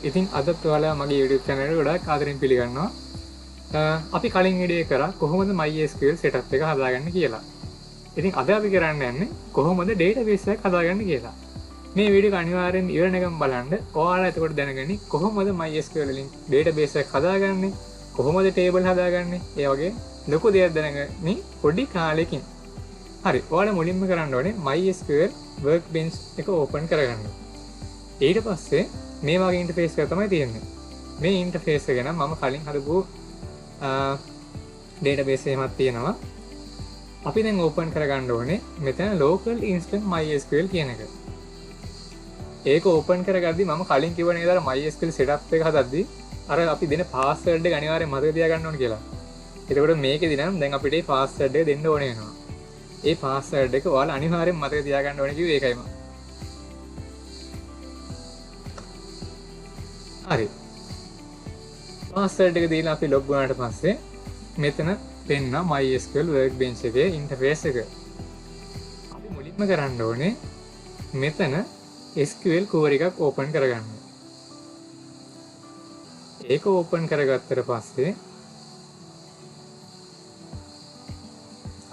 ඉතින් අදත් ඔයාලා මගේ YouTube channel එකට ගොඩාක් ආදරෙන් පිළිගන්නවා. අපි කලින් වීඩියෝ කරා කොහොමද MySQL setup එක හදාගන්නේ කියලා. ඉතින් අද අපි කරන්න යන්නේ කොහොමද database එකක් හදාගන්නේ කියලා. මේ වීඩියෝ එක අනිවාර්යෙන් ඉවරනකම් බලන්න. ඔයාලා එතකොට දැනගනි කොහොමද MySQL වලින් database එකක් හදාගන්නේ, කොහොමද table හදාගන්නේ, ඒ වගේ ලොකු දෙයක් දැනගනි පොඩි කාලෙකින්. හරි, ඔයාලා මුලින්ම කරන්න ඕනේ MySQL workbench එක open කරගන්න. ඊට පස්සේ මේ වගේ ඉන්ටර්ෆේස් එකක් තමයි තියෙන්නේ. මේ ඉන්ටර්ෆේස් එක නම් මම කලින් හදපු database එකක් තියෙනවා. අපි දැන් open කරගන්න ඕනේ මෙතන local instant MySQL කියන එක. ඒක open කරගද්දි මම කලින් කිව්ව නේද අර MySQL setup එක හදද්දි අර අපි දෙන password එක අනිවාර්යෙන් මතක තියාගන්න ඕනේ කියලා. එතකොට මේකෙදි නම් දැන් අපිට මේ password එක දෙන්න ඕනේ වෙනවා. ඒ password එක ඔයාලා අනිවාර්යෙන් මතක තියාගන්න ඕනේ කිව්වේ ඒකයි මම. හරි, password එක දීලා අපි log වුණාට පස්සේ මෙතන පෙන්න MySQL workbench එකේ interface එක. අපි මුලින්ම කරන්න ඕනේ මෙතන SQL core එකක් open කරගන්න. ඒක open කරගත්තට පස්සේ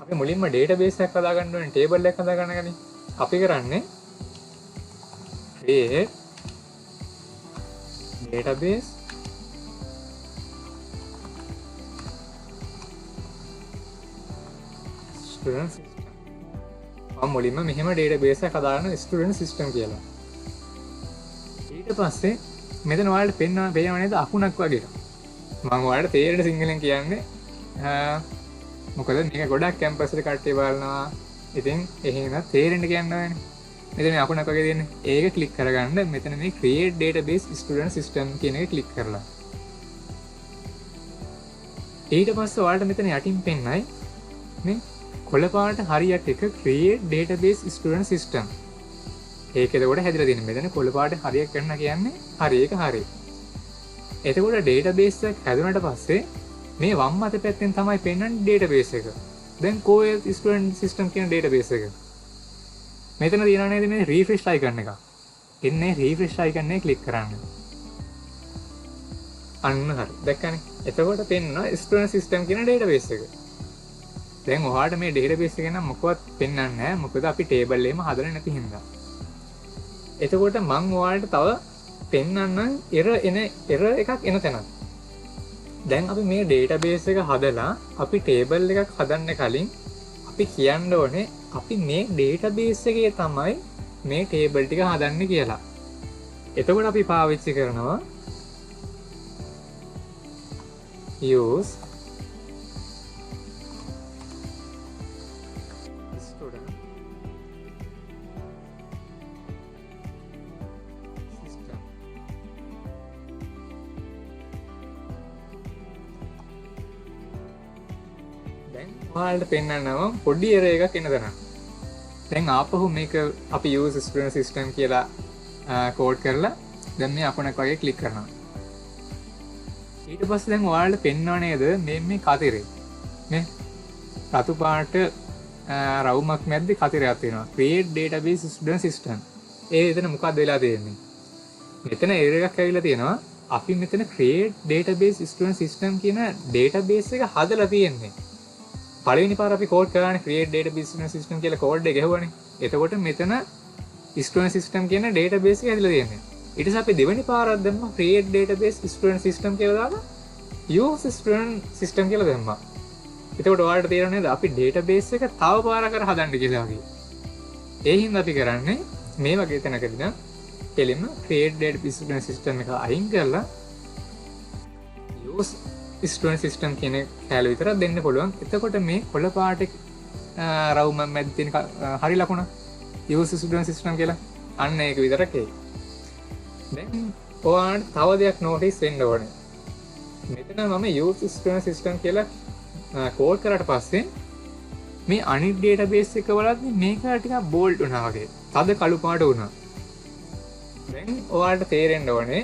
අපි මුලින්ම database එකක් හදාගන්න ඕනේ, table එකක් හදාගන්න ගන්නේ. අපි කරන්නේ create database student system. මම මුලින්ම මෙහෙම database එකක් හදාගන්න student system කියලා. ඊට පස්සේ මෙතන ඔයාලට පේනව නේද අකුණක් වගේ එකක්. මම ඔයාලට තේරෙන සිංහලෙන් කියන්නේ මොකද මේක ගොඩක් කැම්පස් වල කට්ටිය බලනවා. ඉතින් එහෙම තේරෙන්න කියන්න ඕනේ. මෙතන මේ අකුණක් වගේ තියෙන්නේ. ඒක ක්ලික් කරගන්න මෙතන මේ create database student system කියන එක ක්ලික් කරලා. ඊට පස්සේ ඔයාලට මෙතන යටින් පෙන්නයි මේ කොළ පාට හරියට එක create database student system. ඒක එතකොට හැදිලා තියෙන්නේ. මෙතන කොළ පාට හරියක් කරන්න කියන්නේ හරි, ඒක හරි. එතකොට database එක හැදුනට පස්සේ මේ වම් අත පැත්තෙන් තමයි පෙන්වන්නේ database එක. දැන් core student system කියන database එක. මෙතන තියෙනවා නේද මේ refresh icon එක. එන්නේ refresh icon එක ක්ලික් කරන්න. අන්න හරි. දැක්කනේ. එතකොට පෙන්වනවා student system කියන database එක. දැන් ඔයාලට මේ database එක නම් මොකවත් පෙන්වන්නේ නැහැ. මොකද අපි table එකම හදලා නැති හින්දා. එතකොට මම ඔයාලට තව පෙන්වන්නම් error එකක් එන තැනක්. දැන් අපි මේ database එක හදලා අපි table එකක් හදන්න කලින් අපි කියන්න ඕනේ අපි මේ database එකේ තමයි මේ table ටික හදන්නේ කියලා. එතකොට අපි පාවිච්චි කරනවා use student system. දැන් ඔයාලට පෙන්නනවා පොඩි error එකක් එන තැන. දැන් ආපහු මේක අපි use student system කියලා කෝඩ් කරලා දැන් මේ අකුණක් වගේ ක්ලික් කරනවා. ඊට පස්සේ දැන් ඔයාලට පෙන්වව නේද මේ කතරේ මේ රතු පාට රවුමක් මැද්දේ කතරයක් තියෙනවා. create database student system. ඒ එතන මොකක්ද වෙලා තියෙන්නේ? මෙතන error එකක් ඇවිල්ලා තියෙනවා. අපි මෙතන create database student system කියන database එක හදලා තියෙන්නේ. පළවෙනි පාර අපි කෝඩ් කරානේ create database student system කියලා කෝඩ් එක ගැහුවානේ. එතකොට මෙතන student system කියන database එක හැදලා තියෙන්නේ. ඊට පස්සේ අපි දෙවෙනි පාරක් දැම්මා create database student system කියලා දාලා use student system කියලා දැම්මා. එතකොට ඔයාලට තේරෙන්නේ නේද අපි database එක තව පාරක් කර හදන්න කියලා වගේ. ඒ හින්දා අපි කරන්නේ මේ වගේ තැනකදී නම් කෙලින්ම create database student system එක අයින් කරලා use student system කියන කැලේ විතරක් දෙන්න පුළුවන්. එතකොට මේ කොළ පාට රවුම මැද තියෙන හරි ලකුණ use student system කියලා අන්න ඒක විතරක් එයි. දැන් ඔයාලට තව දෙයක් notice වෙන්න ඕනේ. මෙතන මම use student system කියලා කෝඩ් කරාට පස්සේ මේ අනිත් database එක වලත් මේක ටිකක් bold වුණා වගේ. තද කළු පාට වුණා. දැන් ඔයාලට තේරෙන්න ඕනේ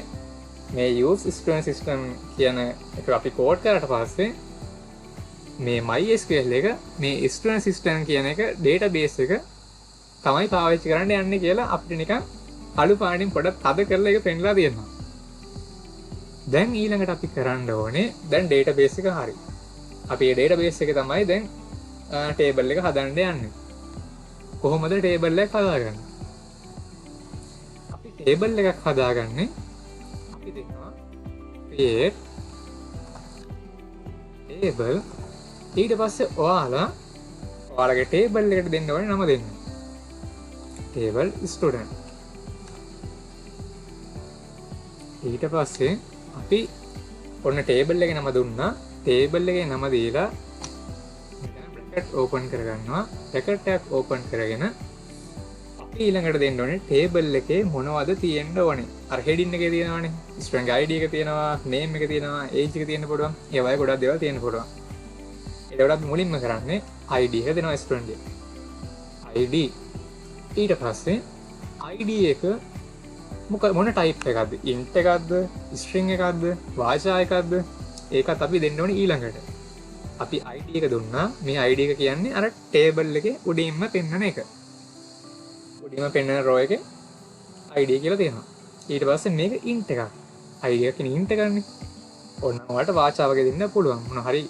මේ use student system කියන එක අපි කෝඩ් කරාට පස්සේ මේ MySQL එක මේ student system කියන එක database එක තමයි පාවිච්චි කරන්න යන්නේ කියලා අපිට නිකන් කළු පාටින් පොඩක් තද කරලා ඒක පෙන්ලා දෙනවා. දැන් ඊළඟට අපි කරන්න ඕනේ දැන් ඩේටාබේස් එක හරි. අපි මේ ඩේටාබේස් එක තමයි දැන් ටේබල් එක හදන්න යන්නේ. කොහොමද ටේබල් එකක් හදාගන්නේ? අපි ටේබල් එකක් හදාගන්නේ අපි දෙනවා create table. ඊට පස්සේ ඔයාලගේ ටේබල් එකට දෙන්න ඕනේ නම දෙන්න. table student. ඊට පස්සේ අපි ඔන්න ටේබල් එකේ නම දුන්නා. ටේබල් එකේ නම දීලා බ්‍රැකට් ඕපන් කරගන්නවා. බ්‍රැකට් එකක් ඕපන් කරගෙන අපි ඊළඟට දෙන්න ඕනේ ටේබල් එකේ මොනවද තියෙන්න ඕනේ. අර හෙඩින් එකේ තියෙනවානේ. ස්ට්‍රින්ග් ID එක තියෙනවා, නේම් එක තියෙනවා, ඒජ් එක තියෙන්න පුළුවන්. ඒ වගේ ගොඩක් දේවල් තියෙන්න පුළුවන්. ඒකට අපි මුලින්ම කරන්නේ ID එක දෙනවා ස්ටුඩන්ට් එක. ID ඊට පස්සේ ID එක මොන ටයිප් එකක්ද? int එකක්ද? string එකක්ද? වාචා එකක්ද? ඒකත් අපි දෙන්න ඕනේ ඊළඟට. අපි ID එක දුන්නා. මේ ID එක කියන්නේ අර ටේබල් එකේ උඩින්ම පෙන්නන එක. උඩින්ම පෙන්නන row එකේ ID කියලා තියෙනවා. ඊට පස්සේ මේක int එකක්. ID එක කියන්නේ int එකක්නේ. ඔන්න ඔයාලට වාචාවක දෙන්න පුළුවන්. මොන හරි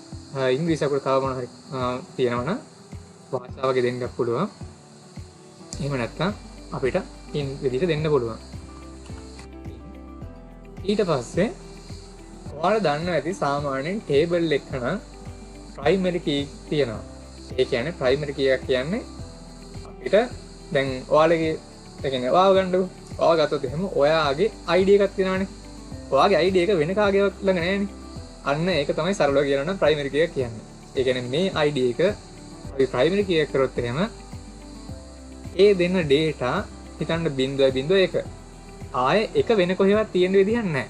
ඉංග්‍රීසි අකුරු තව මොන හරි තියෙනවනම් වාචාවක දෙන්න පුළුවන්. එහෙම නැත්නම් අපිට in විදිහට දෙන්න පුළුවන්. ඊට පස්සේ ඔයාලා දන්නවා ඇති සාමාන්‍යයෙන් ටේබල් එක නම් primary key තියෙනවා. ඒ කියන්නේ primary key එකක් කියන්නේ අපිට දැන් ඔයාලගේ ඒ කියන්නේ ඔයාව ගන්නකො. ඔයාව ගත්තොත් එහෙම ඔයාගේ ID එකක් තියෙනවානේ. ඔයාගේ ID එක වෙන කාගේවත් ළඟ නැහැනේ. අන්න ඒක තමයි සරලව කියනවා නම් primary key එක කියන්නේ. ඒ කියන්නේ මේ ID එක අපි primary key එක කරොත් එහෙම ඒ දෙන්න data හිතන්න 0.1 ආයේ එක වෙන කොහෙවත් තියෙන විදිහක් නැහැ.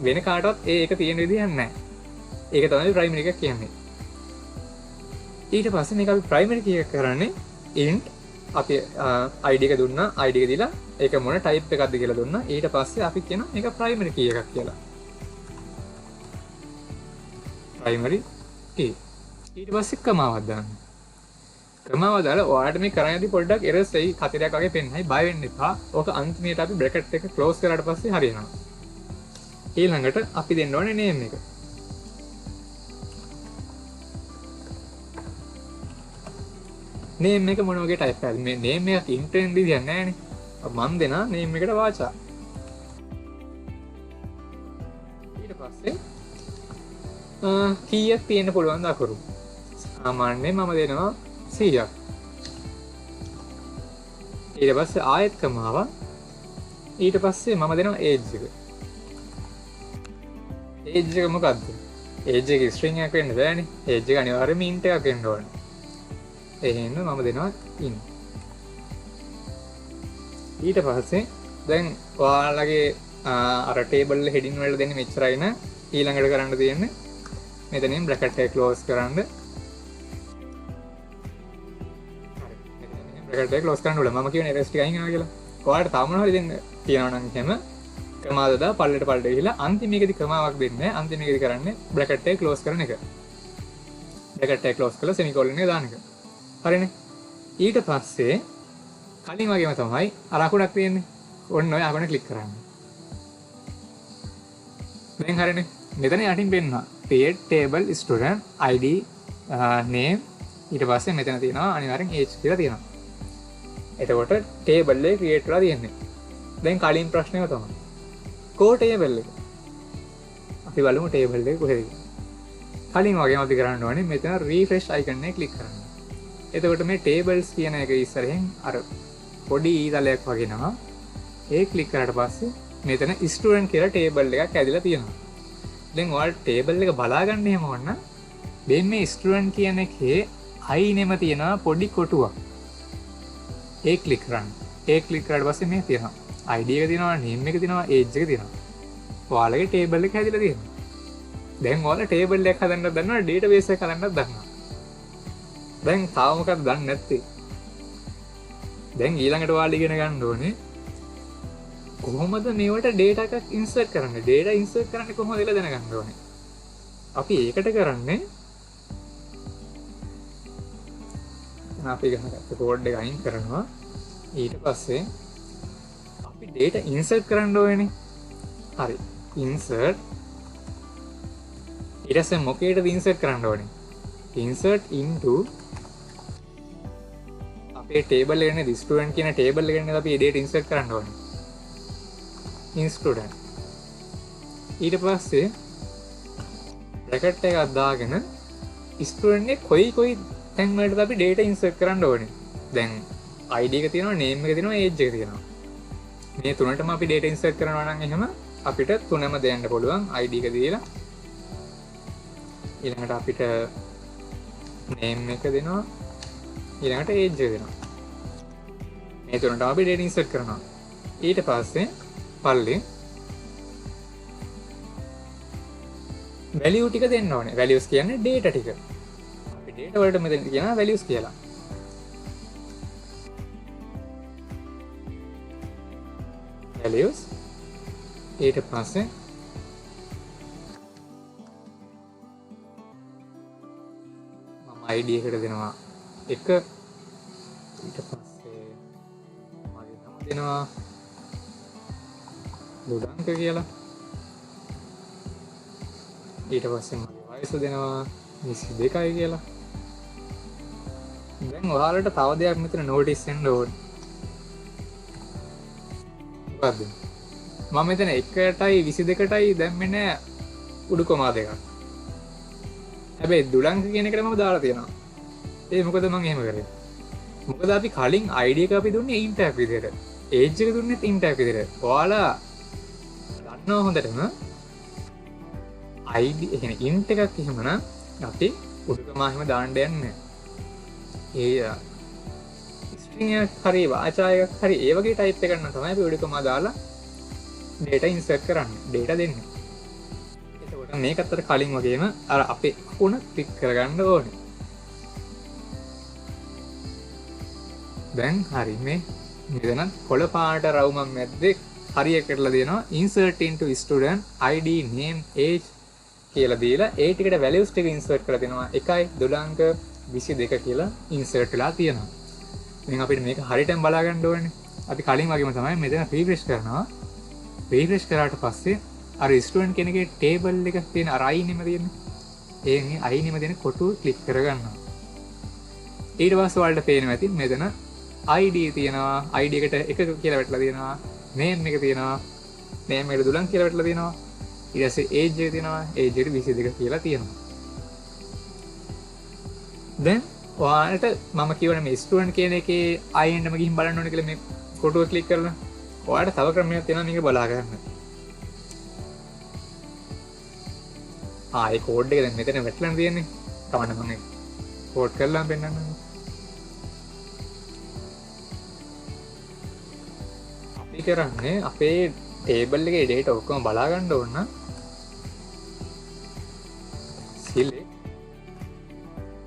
වෙන කාටවත් ඒක තියෙන විදිහක් නැහැ. ඒක තමයි primary එක කියන්නේ. ඊට පස්සේ මේක අපි primary key එක කරන්නේ int අපි ID එක දුන්නා. ID එක දීලා ඒක මොන type එකක්ද කියලා දුන්නා. ඊට පස්සේ අපි කියනවා මේක primary key එකක් කියලා. primary key. ඊට පස්සේ කමාවක් දාන්න. කමාව දාලා ඔයාලට මේ කරන්න යද්දි පොඩ්ඩක් errors එයි කතරයක් වගේ පෙන්නයි. බය වෙන්න එපා. ඕක අන්තිමයට අපි bracket එක close කරාට පස්සේ හරියනවා. ඊළඟට අපි දෙන්න ඕනේ name එක. name එක මොන වගේ type එකක්ද? මේ name එක int වෙන විදියක් නැහැනේ. මම දෙනා name එකට වාචා. ඊට පස්සේ කීයක් තියෙන්න පුළුවන්ද අකුරු? සාමාන්‍යයෙන් මම දෙනවා 100ක්. ඊට පස්සේ ආයෙත් කමාව. ඊට පස්සේ මම දෙනවා age එක. age එක මොකද්ද? age එක string එකක් වෙන්න බෑනේ. age එක අනිවාර්යයෙන්ම int එකක් වෙන්න ඕනේ. එහෙනම් මම දෙනවා int. ඊට පස්සේ දැන් ඔයාලගේ අර ටේබල් heading වල දෙන්නේ මෙච්චරයි න ඊළඟට කරන්න තියෙන්නේ මෙතනින් bracket එක close කරන්න. bracket එක close කරන්න ඕන. මම කියන්නේ errors ටික අයින් කරනවා කියලා. ඔයාලට තාම මොනවද දෙන්න තියනවා නම් එහෙම කමාද දා පල්ලෙට ගිහලා අන්තිම එකේදී කමාවක් දෙන්නේ නැහැ. අන්තිම එකේදී කරන්නේ bracket එක close කරන එක. bracket එක close කරලා semicolon එක දාන එක. හරිනේ. ඊට පස්සේ කලින් වගේම තමයි අර අකුණක් තියෙන්නේ. ඔන්න ඔය අකුණ ක්ලික් කරන්න. දැන් හරිනේ. මෙතන යටින් පෙන්නනවා create table student ID name ඊට පස්සේ මෙතන තියෙනවා අනිවාර්යෙන් age කියලා තියෙනවා. එතකොට table එක create කරලා තියෙන්නේ. දැන් කලින් ප්‍රශ්නේම තමයි. කෝ table එක. අපි බලමු table එක කොහෙද කියලා. කලින් වගේම අපි කරන්න ඕනේ මෙතන refresh icon එක click කරන්න. එතකොට මේ tables කියන එක ඉස්සරහින් අර පොඩි ඊතලයක් වගේනවා. ඒ click කරාට පස්සේ මෙතන student කියලා table එකක් ඇදලා තියෙනවා. දැන් ඔයාලා table එක බලා ගන්න එහෙම වුණා නම් මේ student කියන එකේ I නෙම තියෙනවා පොඩි කොටුවක්. ඒ click කරන්න. ඒ click කරාට පස්සේ මේ තියෙනවා. ID එක තියෙනවා, name එක තියෙනවා, age එක තියෙනවා. ඔයාලගේ table එක හැදිලා තියෙනවා. දැන් ඔයාලා table එකක් හදන්නත් දන්නවා, database එකක් හදන්නත් දන්නවා. දැන් තාම මොකක්ද දන්නේ නැත්තේ? දැන් ඊළඟට ඔයාලා ඉගෙන ගන්න ඕනේ කොහොමද මේවට data එකක් insert කරන්නේ? data insert කරන්නේ කොහොමද කියලා දැනගන්න ඕනේ. අපි ඒකට කරන්නේ අපි ගහගත්ත කෝඩ් එක අයින් කරනවා. ඊට පස්සේ අපි data insert කරන්න ඕනේ. හරි. insert ඊට පස්සේ මොකේටද ඉන්සර්ට් කරන්න ඕනේ? insert into අපේ ටේබල් එකනේ the student කියන ටේබල් එකනේ අපි data insert කරන්න ඕනේ. in student. ඊට පස්සේ bracket එකක් දාගෙන student එක කොයි තැන් වලටද අපි data insert කරන්න ඕනේ. දැන් ID එක තියෙනවා, name එක තියෙනවා, age එක තියෙනවා. මේ තුනටම අපි data insert කරනවා නම් එහෙම අපිට තුනම දෙන්න පුළුවන්. ID එක දීලා ඊළඟට අපිට name එක දෙනවා, ඊළඟට age එක දෙනවා. මේ තුනටම අපි data insert කරනවා. ඊට පස්සේ පල්ලේ value ටික දෙන්න ඕනේ. values කියන්නේ data ටික. අපි data වලට මෙතන කියනවා values කියලා. values ඊට පස්සේ මම ID එකට දෙනවා 1. ඊට පස්සේ මගේ නම දෙනවා දුඩංක කියලා. ඊට පස්සේ මගේ වයස දෙනවා 22යි කියලා. දැන් ඔයාලට තව දෙයක් මෙතන notice වෙන්න ඕනේ. මොකද්ද? මම මෙතන 1ටයි 22ටයි දැම්මේ නෑ උඩුකොමා දෙකක්. හැබැයි දුඩංක කියන එකට මම දාලා තියෙනවා. ඒ මොකද මම එහෙම කරේ? මොකද අපි කලින් ID එක අපි දුන්නේ int එකක් විදිහට. age එක දුන්නේත් int එකක් විදිහට. ඔයාලා දන්නවා හොඳටම ID එහෙනම් int එකක් එහෙමනම් අපි උඩුකමා එහෙම දාන්න යන්නේ නැහැ. ඒ string එකක් හරි වාචා එකක් හරි ඒ වගේ type එකක් නම් තමයි අපි උඩුකමා දාලා data insert කරන්නේ. data දෙන්නේ. එතකොට මේකත් අර කලින් වගේම අර අපේ අකුණ ක්ලික් කරගන්න ඕනේ. දැන් හරි මේ මෙතන කොළ පාට රවුමක් මැද්දේ හරියකටලා දෙනවා insert into student ID name age කියලා දීලා ඒ ටිකට values ටික insert කරලා දෙනවා 1යි 22 කියලා insert වෙලා තියෙනවා. දැන් අපිට මේක හරියටම බලා ගන්න ඕනේ. අපි කලින් වගේම තමයි මෙතන refresh කරනවා. refresh කරාට පස්සේ අර student කෙනෙක්ගේ table එක තියෙන අර I නෙම තියෙන්නේ. ඒ I නෙම දෙන කොටුව click කරගන්නවා. ඊට පස්සේ ඔයාලට පේනවා ඇති මෙතන ID තියෙනවා. ID එකට 1 කියලා වැටලා තියෙනවා. name එක තියෙනවා. name එකට දුලන් කියලා වැටලා තියෙනවා. ඊට පස්සේ age එක තියෙනවා. age එකට 22 කියලා තියෙනවා. දැන් ඔයාලට මම කියවනේ මේ student කියන එකේ I එන්නම ගිහින් බලන්න ඕනේ කියලා මේ කොටුව click කරලා. ඔයාලට තව ක්‍රමයක් තියෙනවා මේක බලා ගන්න. ඒ කෝඩ් එක දැන් මෙතන වැටලා තියෙන්නේ. කවන්න මම කෝඩ් කරලා පෙන්නන්නම්. අපි කරන්නේ අපේ ටේබල් එකේ data ඔක්කොම බලා ගන්න ඕන නම් select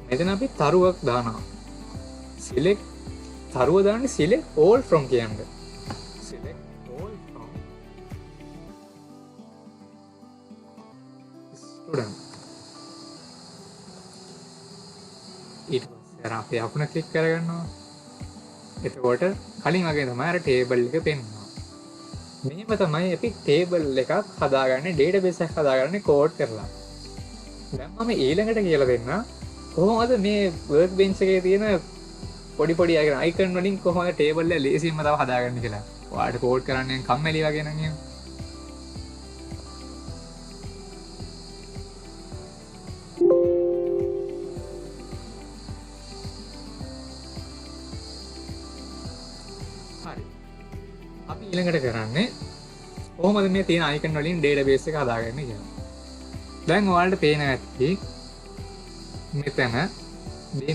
මෙතන අපි තරුවක් දානවා. select තරුව දාන්නේ select all from කියන්නේ. select all from student. ඊට පස්සේ අර අපේ අකුණ ක්ලික් කරගන්නවා. එතකොට කලින් වගේ තමයි අර ටේබල් එක පෙන්වනවා. මෙහෙම තමයි අපි ටේබල් එකක් හදාගන්නේ ඩේටාබේස් එකක් හදාගන්නේ කෝඩ් කරලා. දැන් මම ඊළඟට කියලා දෙන්න කොහොමද මේ වර්ක් බෙන්ච් එකේ තියෙන පොඩි පොඩි අයිකන් වලින් කොහොමද ටේබල් එක ලේසියෙන්ම තව හදාගන්නේ කියලා. ඔයාලට කෝඩ් කරන්නේ කම්මැලි වගේ නම් එහෙම. හරි. අපි ඊළඟට කරන්නේ කොහොමද මේ තියෙන අයිකන් වලින් ඩේටාබේස් එක හදාගන්නේ කියලා. දැන් ඔයාලට පේනවා ඇති මෙතන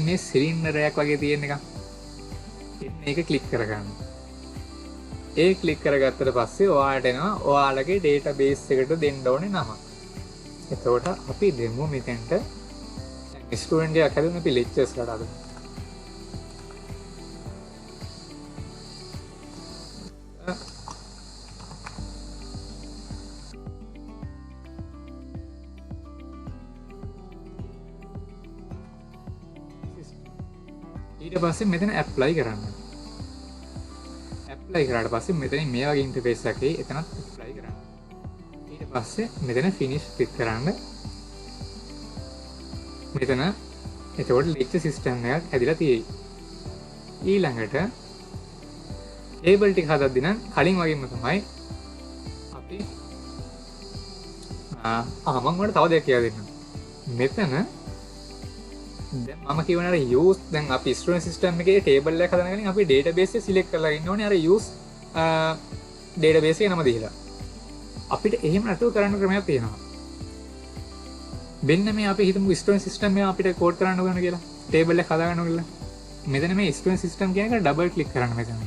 මේ සිලින්ඩරයක් වගේ තියෙන එකක්. මේක ක්ලික් කරගන්න. ඒ ක්ලික් කරගත්තට පස්සේ ඔයාලට එනවා ඔයාලගේ ඩේටාබේස් එකට දෙන්න ඕනේ නම. එතකොට අපි දෙමු මෙතෙන්ට ස්ටුඩන්ට් එකක් හදුන අපි ලෙක්චර්ස් වලට හදමු. ඊට පස්සේ මෙතන ඇප්ලයි කරන්න. ඇප්ලයි කරාට පස්සේ මෙතන මේ වගේ ඉන්ටර්ෆේස් එකේ එතනත් ඇප්ලයි කරන්න. ඊට පස්සේ මෙතන ෆිනිෂ් ක්ලික් කරන්න. මෙතන එතකොට lecture system එකක් හැදිලා තියෙයි. ඊළඟට table ටික හදද්දී නම් කලින් වගේම තමයි අපි මම ඔයාලට තව දෙයක් කියලා දෙන්නම්. මෙතන දැන් මම කියවන අර use දැන් අපි student system එකේ table එකක් හදන කලින් අපි database එක select කරලා ඉන්න ඕනේ අර use database එක නම දීලා. අපිට එහෙම නැතුව කරන්න ක්‍රමයක් තියෙනවා. මෙන්න මේ අපි හිතමු student system එක අපිට කෝඩ් කරන්න ඕන කියලා. table එක හදාගන්න ඕන කියලා. මෙතන මේ student system කියන එක double click කරන්න මෙතන.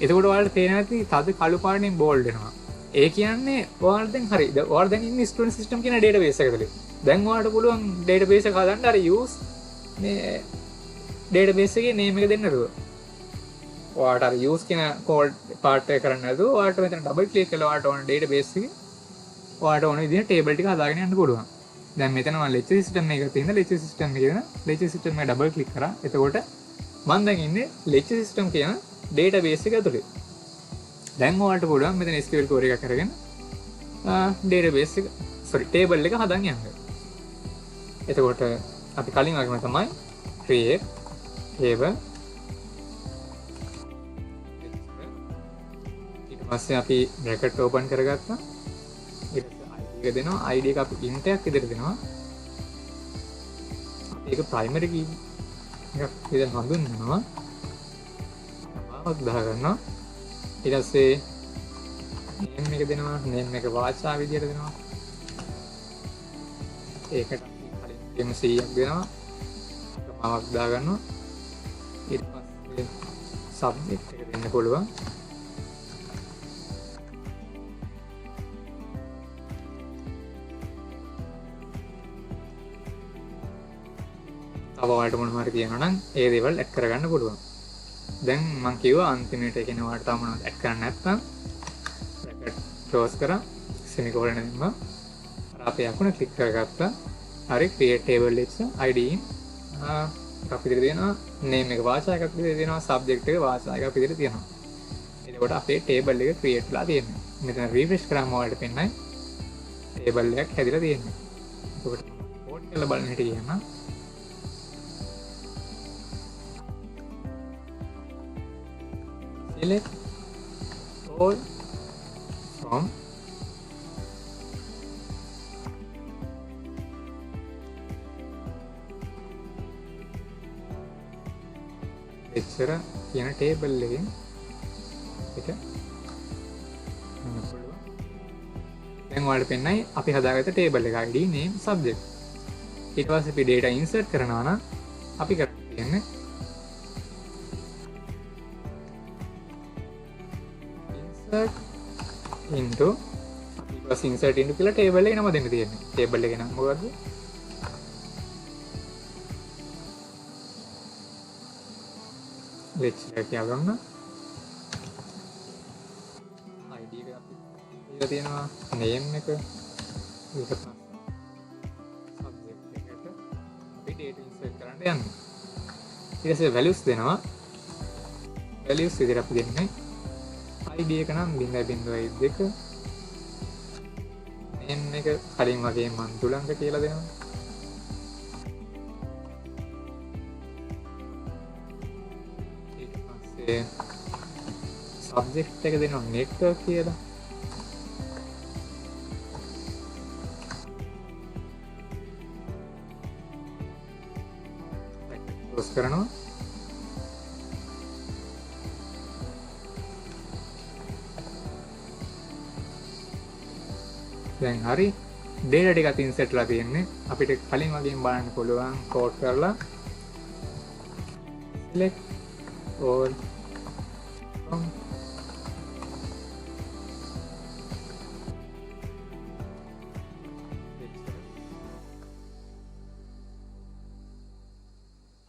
එතකොට ඔයාලට පේනවා ඇති තද කළු පාටින් bold වෙනවා. ඒ කියන්නේ ඔයාලට දැන් හරි. ඔයාලා දැන් ඉන්නේ student system කියන database එක ඇතුලේ. දැන් ඔයාලට පුළුවන් database එක හදන්න අර use මේ database එකේ name එක දෙන්න නේද? ඔයාලට අර use කියන code part එක කරන්න නැතුව ඔයාලට මෙතන double click කරලා ඔයාලට ඕන database එකේ ඔයාලට ඕන විදිහට table ටික හදාගෙන යන්න පුළුවන්. දැන් මෙතන මම lecture system එකක තියෙන lecture system එකේ දෙන lecture system එක double click කරා. එතකොට මම දැන් ඉන්නේ lecture system කියන database එක ඇතුලේ. දැන් ඔයාලට පුළුවන් මෙතන SQL query එකක් අරගෙන database එක table එක හදන්න යන්න. එතකොට අපි කලින් වගේම තමයි create table ඊට පස්සේ අපි bracket open කරගත්තා. ඊට පස්සේ id එක දෙනවා. id එක අපි int එකක් විදිහට දෙනවා. අපි ඒක primary key එකක් විදිහට හඳුන්වනවා. නමක් දාගන්නවා. ඊට පස්සේ name එක දෙනවා. name එක වාචා විදිහට දෙනවා. ඒකට කලින් MC එකක් දෙනවා. නමක් දාගන්නවා. ඊට පස්සේ subject එක දෙන්න පුළුවන්. ඔයාලට මොනවා හරි තියෙනවා නම් ඒ දේවල් ඇඩ් කරගන්න පුළුවන්. දැන් මම කිව්වා අන්තිමට ඒ කියන්නේ ඔයාලට තාම මොනවද ඇඩ් කරන්න නැත්නම් bracket close කරා semicolon දෙන්න. අර අපේ අකුණ ක්ලික් කරගත්තා. හරි create table its id in අපි විදිහට දෙනවා name එක වාචා එකක් විදිහට දෙනවා subject එක වාචා එකක් විදිහට තියෙනවා. එතකොට අපේ table එක create වෙලා තියෙනවා. මෙතන refresh කරාම ඔයාලට පෙන්නයි table එකක් හැදිලා තියෙන්නේ. එතකොට code කරලා බලන්න හිටිය කියනවා. Select all from lecturer කියන table එකෙන් පිට යන්න පුළුවන්. දැන් ඔයාලට පෙන්නයි අපි හදාගත්ත table එක id name subject. ඊට පස්සේ අපි data insert කරනවා නම් අපි කරන්න තියෙන්නේ into insert into කියලා table එක නම දෙන්න තියෙන්නේ. table එකේ නම මොකද්ද? lecture කියලා ගන්න. id එක අපි දීලා තියෙනවා. name එක ඊට පස්සේ subject එකට අපි data insert කරන්න යන්නේ. ඊට පස්සේ values දෙනවා. values විදිහට අපි දෙන්නේ id එක නම් 0.2 name එක කලින් වගේ මන් තුලංග කියලා දෙනවා. ඊට පස්සේ subject එක දෙනවා network කියලා. close කරනවා. දැන් හරි data ටිකත් insert ලා තියෙන්නේ. අපිට කලින් වගේම බලන්න පුළුවන් code කරලා select all from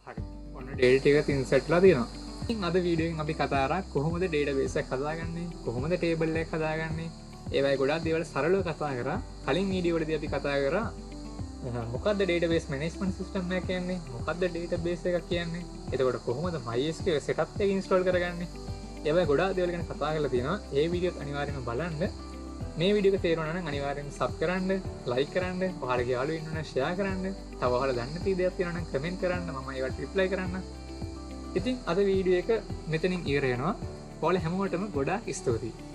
හරි ඔන්න data ටිකත් insert ලා තියෙනවා. ඉතින් අද වීඩියෝ එකෙන් අපි කතා කරා කොහොමද database එකක් හදාගන්නේ, කොහොමද table එකක් හදාගන්නේ. ඒවයි ගොඩක් දේවල් සරලව කතා කරා. කලින් වීඩියෝ වලදී අපි කතා කරා මොකක්ද database management system එක කියන්නේ, මොකක්ද database එකක් කියන්නේ, එතකොට කොහොමද MySQL setup එක install කරගන්නේ. ඒවයි ගොඩක් දේවල් ගැන කතා කරලා තියෙනවා. ඒ වීඩියෝත් අනිවාර්යයෙන්ම බලන්න. මේ වීඩියෝ එක තේරුණා නම් අනිවාර්යෙන් සබ් කරන්න, ලයික් කරන්න, ඔයාලගේ යාළුවෝ ඉන්නවනම් ෂෙයා කරන්න, තව ඔයාලා දන්න තී දෙයක් තියෙනවා නම් කමෙන්ට් කරන්න, මම ඒවට රිප්ලයි කරන්න. ඉතින් අද වීඩියෝ එක මෙතනින් ඉවර වෙනවා. ඔයාලා හැමෝටම ගොඩාක් ස්තුතියි.